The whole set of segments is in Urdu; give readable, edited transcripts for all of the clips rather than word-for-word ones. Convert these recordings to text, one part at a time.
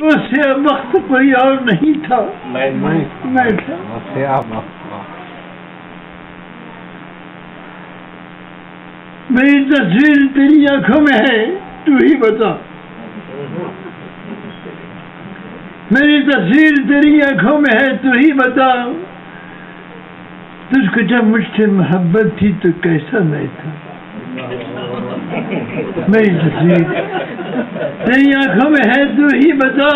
وہ سیاہ وقت کوئی اور نہیں تھا، میں تھا۔ میری تصویر تیری آنکھوں میں ہے، تو ہی بتا۔ میری تصویر تیری آنکھوں میں ہے، تو ہی بتا۔ تجھ کو جب مجھ سے محبت تھی تو کیسا میں تھا۔ میری تصویر تیری آنکھوں میں ہے، تو ہی بتا۔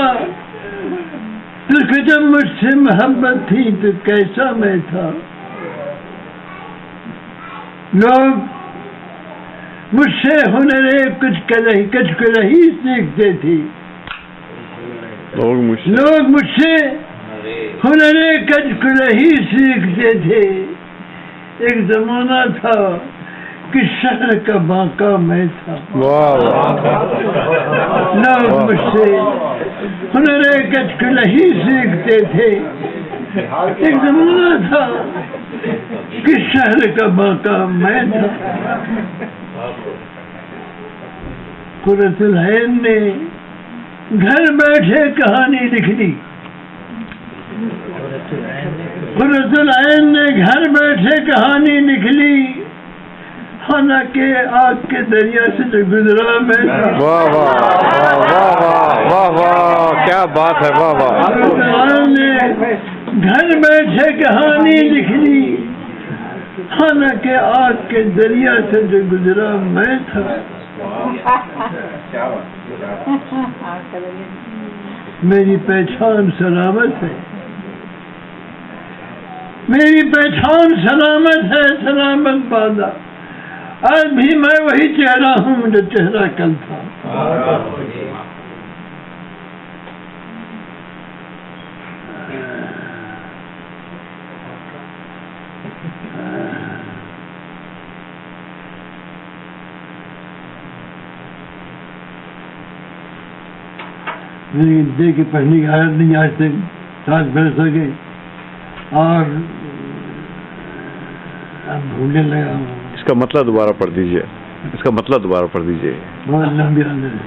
تجھ کو جب مجھ سے محبت تھی تو کیسا میں تھا۔ لوگ مجھ سے ہنر کچھ کلہی سیکھتے تھے۔ لوگ مجھ سے ہنر کچھ کلہی سیکھتے تھے۔ ایک زمانہ تھا کہ شہر کا باقا میں تھا۔ لوگ مجھ سے ہنر کچھ کلہی سیکھتے تھے۔ ایک زمانہ تھا کہ شہر کا باقا میں تھا۔ قرۃ العین نے گھر بیٹھے کہانی لکھ لی۔ قرۃ العین نے گھر بیٹھے کہانی لکھ لی۔ حالانکہ آگ کے دریا سے جو گزرا میں تھا۔ واہ واہ واہ واہ واہ، کیا بات ہے، واہ واہ۔ قرۃ العین نے گھر بیٹھے کہانی لکھ لی۔ حالانکہ آگ کے دریا سے جو گزرا میں تھا۔ میری پہچان سلامت ہے، میری پہچان سلامت ہے، سلامت بادا۔ آج بھی میں وہی چہرہ ہوں جو چہرہ کل تھا۔ میری دے کے پڑھنے کی عادت نہیں، آج تک 7 برس ہو گئے اور اب بھولنے لگا ہوں۔ اس کا مطلب دوبارہ پڑھ دیجئے، اس کا مطلب دوبارہ پڑھ دیجئے۔ بہت لمبی عادت ہے۔